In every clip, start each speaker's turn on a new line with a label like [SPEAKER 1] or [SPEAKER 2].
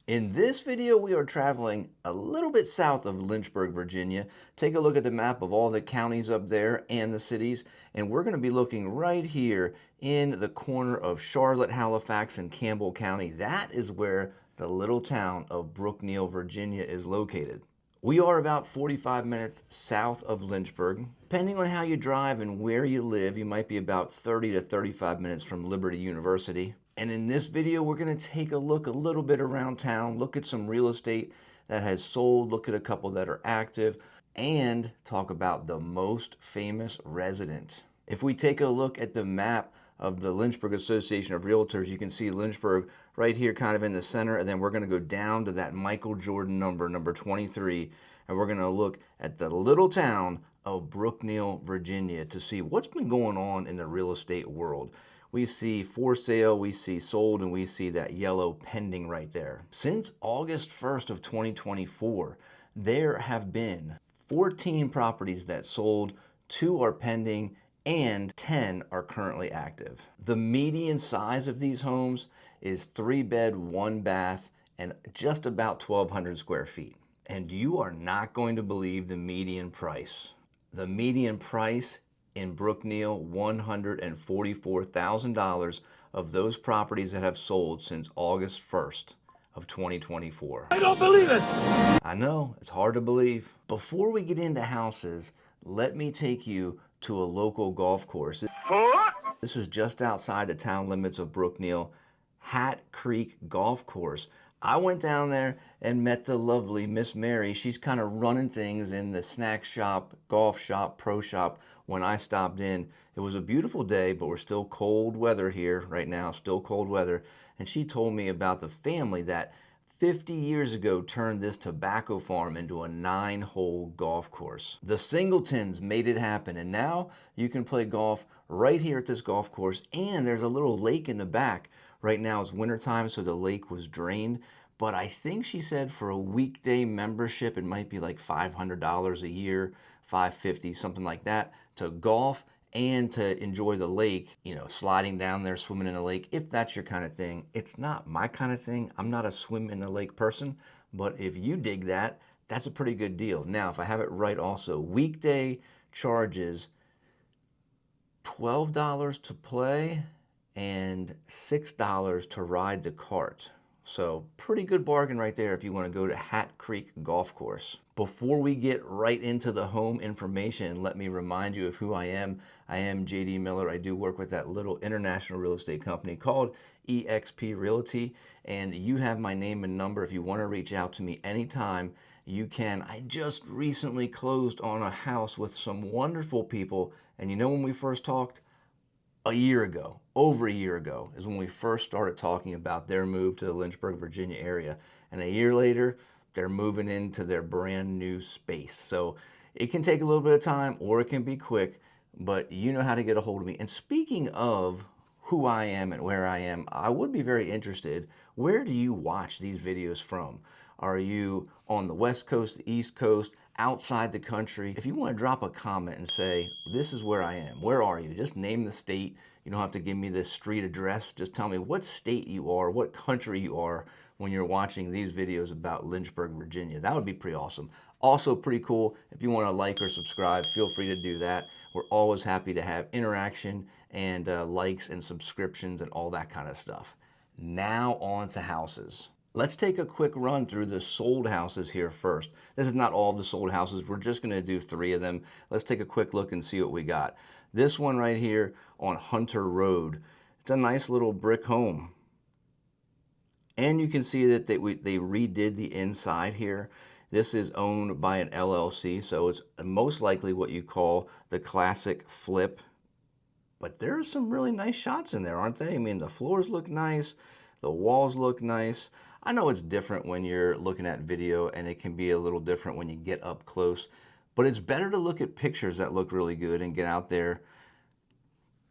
[SPEAKER 1] In this video, we are traveling a little bit south of Lynchburg, Virginia. Take a look at the map of all the counties up there and the cities, and we're going to be looking right here in the corner of Charlotte, Halifax, and Campbell County. That is where the little town of Brookneal, Virginia is located. We are about 45 minutes south of Lynchburg. Depending on how you drive and where you live, you might be about 30 to 35 minutes from Liberty University. And in this video, we're going to take a look a little bit around town, look at some real estate that has sold, look at a couple that are active, and talk about the most famous resident. If we take a look at the map of the Lynchburg Association of Realtors, you can see Lynchburg right here kind of in the center, and then we're going to go down to that Michael Jordan number 23, and we're going to look at the little town of Brookneal, Virginia to see what's been going on in the real estate world. We see for sale, we see sold, and we see that yellow pending right there. Since August 1st of 2024, there have been 14 properties that sold, 2 are pending, and 10 are currently active. The median size of these homes is 3-bed, 1-bath, and just about 1,200 square feet. And you are not going to believe the median price. The median price in Brookneal, $144,000 of those properties that have sold since August 1st of 2024.
[SPEAKER 2] I don't believe it!
[SPEAKER 1] I know, it's hard to believe. Before we get into houses, let me take you to a local golf course. This is just outside the town limits of Brookneal, Hat Creek Golf Course. I went down there and met the lovely Miss Mary. She's kind of running things in the snack shop, golf shop, pro shop when I stopped in. It was a beautiful day, but we're still cold weather here right now, still cold weather. And she told me about the family that 50 years ago turned this tobacco farm into a 9-hole golf course. The Singletons made it happen, and now you can play golf right here at this golf course, and there's a little lake in the back. Right now it's wintertime, so the lake was drained, but I think she said for a weekday membership, it might be like $500 a year, $550, something like that, to golf and to enjoy the lake, you know, sliding down there, swimming in the lake, if that's your kind of thing. It's not my kind of thing. I'm not a swim in the lake person, but if you dig that, that's a pretty good deal. Now, if I have it right also, weekday charges $12 to play and $6 to ride the cart. So pretty good bargain right there if you want to go to Hat Creek Golf Course. Before we get right into the home information, let me remind you of who I am. I am JD Miller. I do work with that little international real estate company called eXp Realty, and you have my name and number. If you want to reach out to me anytime, you can. I just recently closed on a house with some wonderful people, and you know when we first talked? A year ago, over a year ago, is when we first started talking about their move to the Lynchburg, Virginia area. And a year later, they're moving into their brand new space. So it can take a little bit of time or it can be quick, but you know how to get a hold of me. And speaking of who I am and where I am, I would be very interested. Where do you watch these videos from? Are you on the West Coast, the East Coast, outside the country? If you want to drop a comment and say, this is where I am, where are you? Just name the state. You don't have to give me the street address. Just tell me what state you are, what country you are when you're watching these videos about Lynchburg, Virginia. That would be pretty awesome. Also pretty cool, if you want to like or subscribe, feel free to do that. We're always happy to have interaction and likes and subscriptions and all that kind of stuff. Now on to houses. Let's take a quick run through the sold houses here first. This is not all of the sold houses. We're just going to do 3 of them. Let's take a quick look and see what we got. This one right here on Hunter Road. It's a nice little brick home. And you can see that they redid the inside here. This is owned by an LLC, so it's most likely what you call the classic flip. But there are some really nice shots in there, aren't they? I mean, the floors look nice. The walls look nice. I know it's different when you're looking at video, and it can be a little different when you get up close, but it's better to look at pictures that look really good and get out there.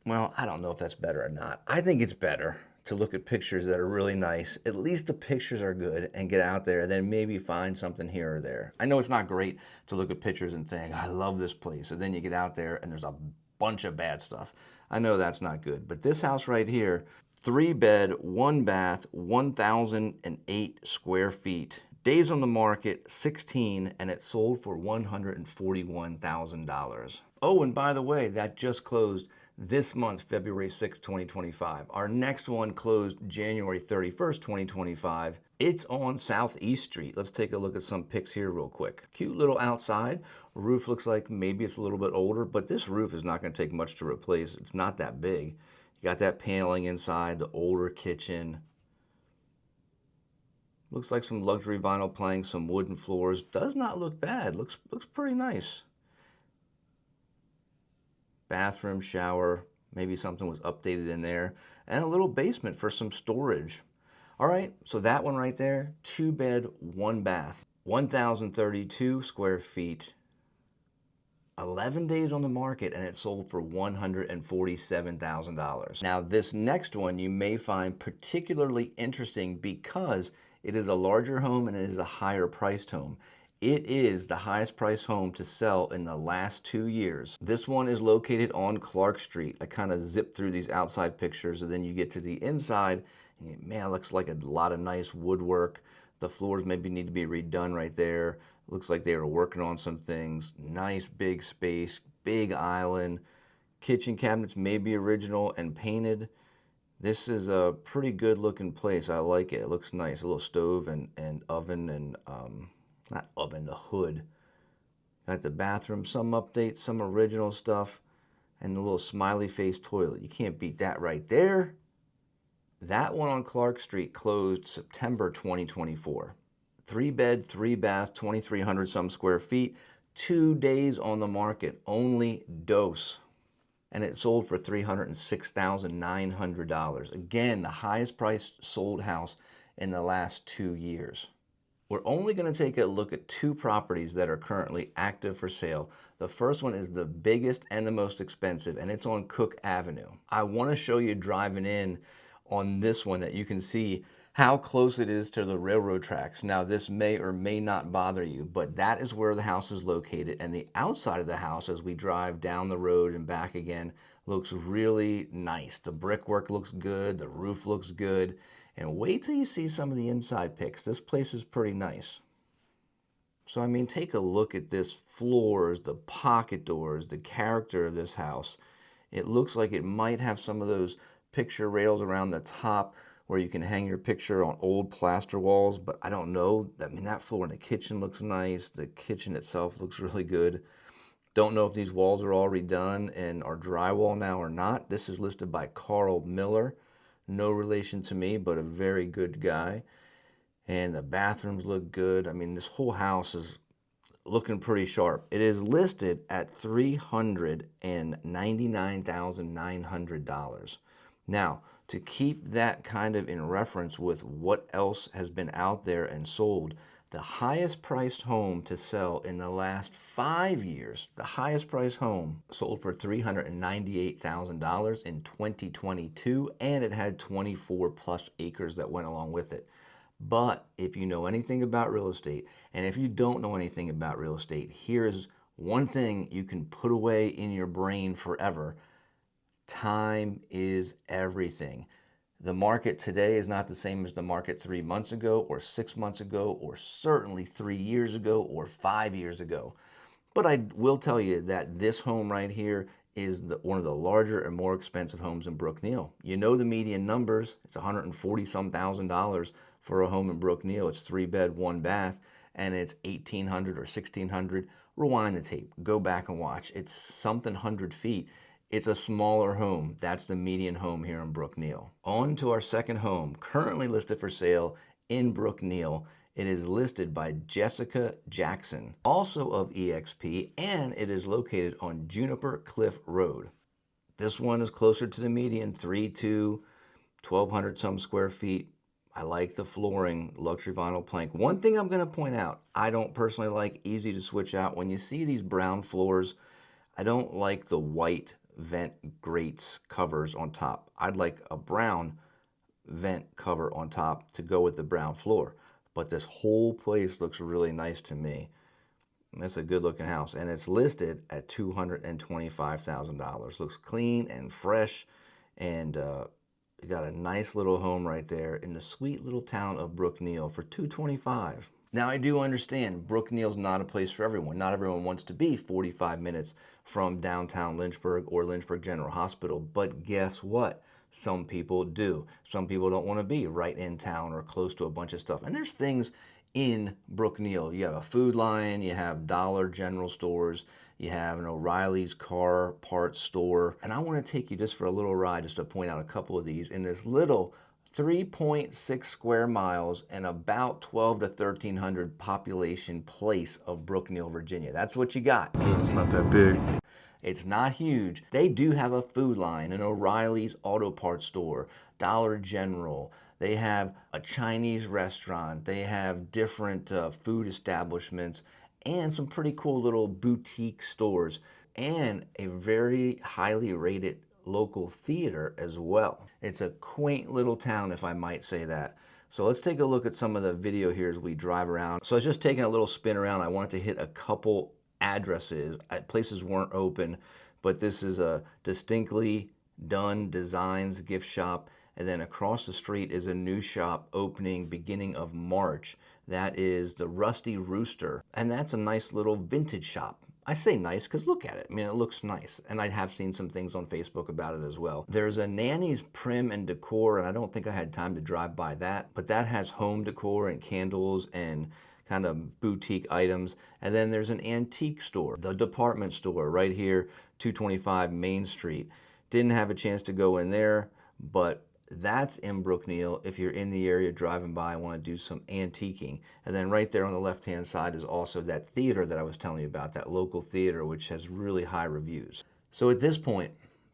[SPEAKER 1] Well, I don't know if that's better or not. I think it's better to look at pictures that are really nice. At least the pictures are good, and get out there and then maybe find something here or there. I know it's not great to look at pictures and think, I love this place, and then you get out there and there's a bunch of bad stuff. I know that's not good, but this house right here, 3 bed, 1 bath, 1,008 square feet. Days on the market, 16, and it sold for $141,000. Oh, and by the way, that just closed this month, February 6, 2025. Our next one closed January 31st, 2025. It's on Southeast Street. Let's take a look at some pics here real quick. Cute little outside. Roof looks like maybe it's a little bit older, but this roof is not going to take much to replace. It's not that big. You got that paneling inside, the older kitchen. Looks like some luxury vinyl planks, some wooden floors. Does not look bad. Looks pretty nice. Bathroom, shower, maybe something was updated in there, and a little basement for some storage. All right, so that one right there, 2 bed, 1 bath, 1,032 square feet, 11 days on the market, and it sold for $147,000. Now, this next one you may find particularly interesting because it is a larger home and it is a higher priced home. It is the highest priced home to sell in the last 2 years. This one is located on Clark Street. I kind of zipped through these outside pictures and then you get to the inside and man, it looks like a lot of nice woodwork. The floors maybe need to be redone right there. Looks like they were working on some things. Nice big space, big island. Kitchen cabinets may be original and painted. This is a pretty good looking place. I like it. It looks nice. A little stove and oven and, not oven, the hood. Got the bathroom, some updates, some original stuff, and the little smiley face toilet. You can't beat that right there. That one on Clark Street closed September 2024. 3 bed, 3 bath, 2,300 some square feet, 2 days on the market, only dose. And it sold for $306,900. Again, the highest priced sold house in the last 2 years. We're only going to take a look at 2 properties that are currently active for sale. The first one is the biggest and the most expensive, and it's on Cook Avenue. I want to show you driving in on this one that you can see how close it is to the railroad tracks. Now, this may or may not bother you, but that is where the house is located, and the outside of the house as we drive down the road and back again looks really nice. The brickwork looks good, the roof looks good, and wait till you see some of the inside pics. This place is pretty nice. So, I mean, take a look at this floors, the pocket doors, the character of this house. It looks like it might have some of those picture rails around the top where you can hang your picture on old plaster walls, but I don't know. I mean, that floor in the kitchen looks nice. The kitchen itself looks really good. Don't know if these walls are all redone and are drywall now or not. This is listed by Carl Miller. No relation to me, but a very good guy. And the bathrooms look good. I mean, this whole house is looking pretty sharp. It is listed at $399,900. Now, to keep that kind of in reference with what else has been out there and sold, the highest priced home to sell in the last 5 years, the highest priced home sold for $398,000 in 2022, and it had 24 plus acres that went along with it. But if you know anything about real estate, and if you don't know anything about real estate, here's one thing you can put away in your brain forever. Time is everything. The market today is not the same as the market 3 months ago or 6 months ago or certainly 3 years ago or 5 years ago. But I will tell you that this home right here is one of the larger and more expensive homes in Brookneal. You know the median numbers. It's $140-some thousand for a home in Brookneal. It's 3 bed, 1 bath, and it's $1,800 or $1,600. Rewind the tape. Go back and watch. It's something 100 feet. It's a smaller home. That's the median home here in Brookneal. On to our second home, currently listed for sale in Brookneal. It is listed by Jessica Jackson, also of EXP, and it is located on Juniper Cliff Road. This one is closer to the median, 3.2, 1,200 some square feet. I like the flooring, luxury vinyl plank. One thing I'm going to point out, I don't personally like, easy to switch out. When you see these brown floors, I don't like the white vent grates covers on top. I'd like a brown vent cover on top to go with the brown floor. But this whole place looks really nice to me. It's a good looking house, and it's listed at $225,000. Looks clean and fresh, and You got a nice little home right there in the sweet little town of Brookneal for $225. Now, I do understand Brookneal's not a place for everyone. Not everyone wants to be 45 minutes from downtown Lynchburg or Lynchburg General Hospital, but guess what? Some people do. Some people don't want to be right in town or close to a bunch of stuff. And there's things in Brookneal. You have a Food Lion, you have Dollar General stores, you have an O'Reilly's car parts store. And I want to take you just for a little ride just to point out a couple of these in this little 3.6 square miles and about 12 to 1,300 population place of Brookneal, Virginia. That's what you got.
[SPEAKER 2] It's not that big.
[SPEAKER 1] It's not huge. They do have a Food Line, an O'Reilly's auto parts store, Dollar General. They have a Chinese restaurant. They have different food establishments and some pretty cool little boutique stores and a very highly rated local theater as well. It's a quaint little town, if I might say that. So let's take a look at some of the video here as we drive around. So I was just taking a little spin around. I wanted to hit a couple addresses. Places weren't open, but this is a Distinctly Done Designs gift shop. And then across the street is a new shop opening beginning of March. That is the Rusty Rooster. And that's a nice little vintage shop. I say nice because look at it. I mean, it looks nice. And I have seen some things on Facebook about it as well. There's a Nanny's Prim and Decor, and I don't think I had time to drive by that, but that has home decor and candles and kind of boutique items. And then there's an antique store, the department store right here, 225 Main Street. Didn't have a chance to go in there, but that's in Brookneal if you're in the area driving by and want to do some antiquing. And then right there on the left-hand side is also that theater that I was telling you about, that local theater, which has really high reviews. So at this point,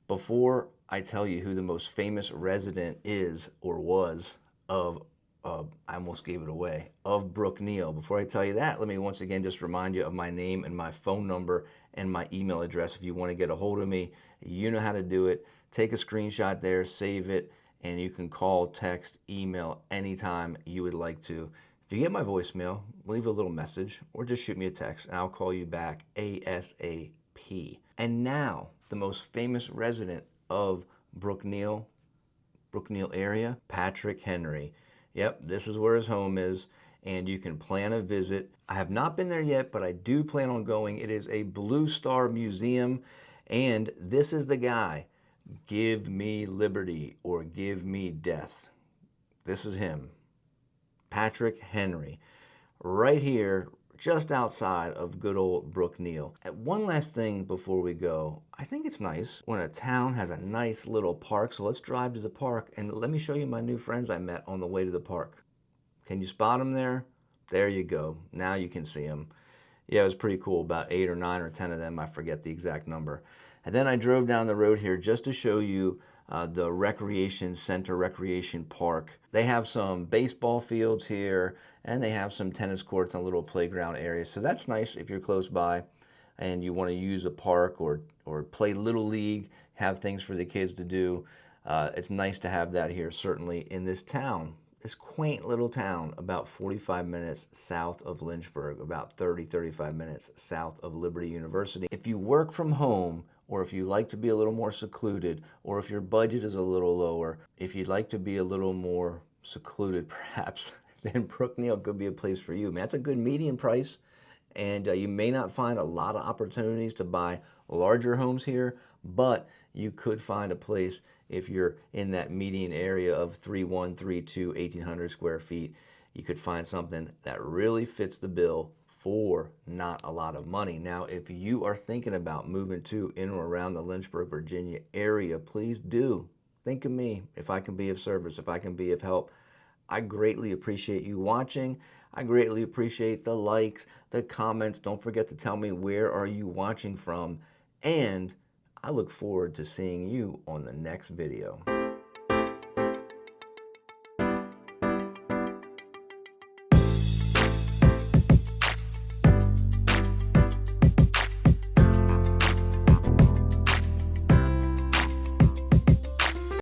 [SPEAKER 1] before I tell you who the most famous resident is or was of, I almost gave it away, of Brookneal, before I tell you that, let me once again just remind you of my name and my phone number and my email address. If you want to get a hold of me, you know how to do it. Take a screenshot there, save it, and you can call, text, email anytime you would like to. If you get my voicemail, leave a little message or just shoot me a text and I'll call you back ASAP. And now, the most famous resident of Brookneal area, Patrick Henry. Yep, this is where his home is, and you can plan a visit. I have not been there yet, but I do plan on going. It is a Blue Star Museum, and this is the guy. Give me liberty or give me death. This is him, Patrick Henry, right here, just outside of good old Brookneal. And one last thing before we go, I think it's nice when a town has a nice little park, so let's drive to the park and let me show you my new friends I met on the way to the park. Can you spot them there? There you go. Now you can see them. Yeah, it was pretty cool, about 8 or 9 or 10 of them, I forget the exact number. And then I drove down the road here just to show you the Recreation Center, Recreation Park. They have some baseball fields here, and they have some tennis courts and a little playground area. So that's nice if you're close by and you want to use a park or play Little League, have things for the kids to do. It's nice to have that here, certainly in this town. This quaint little town about 45 minutes south of Lynchburg, about 35 minutes south of Liberty University. If you work from home, or if you like to be a little more secluded, or if your budget is a little lower, if you'd like to be a little more secluded perhaps, then Brookneal could be a place for you. I mean, that's a good median price, and you may not find a lot of opportunities to buy larger homes here, but you could find a place if you're in that median area of 3,132, 1,800 square feet. You could find something that really fits the bill for not a lot of money. Now, if you are thinking about moving to in or around the Lynchburg, Virginia area, please do think of me if I can be of service, if I can be of help. I greatly appreciate you watching. I greatly appreciate the likes, the comments. Don't forget to tell me where are you watching from, and I look forward to seeing you on the next video.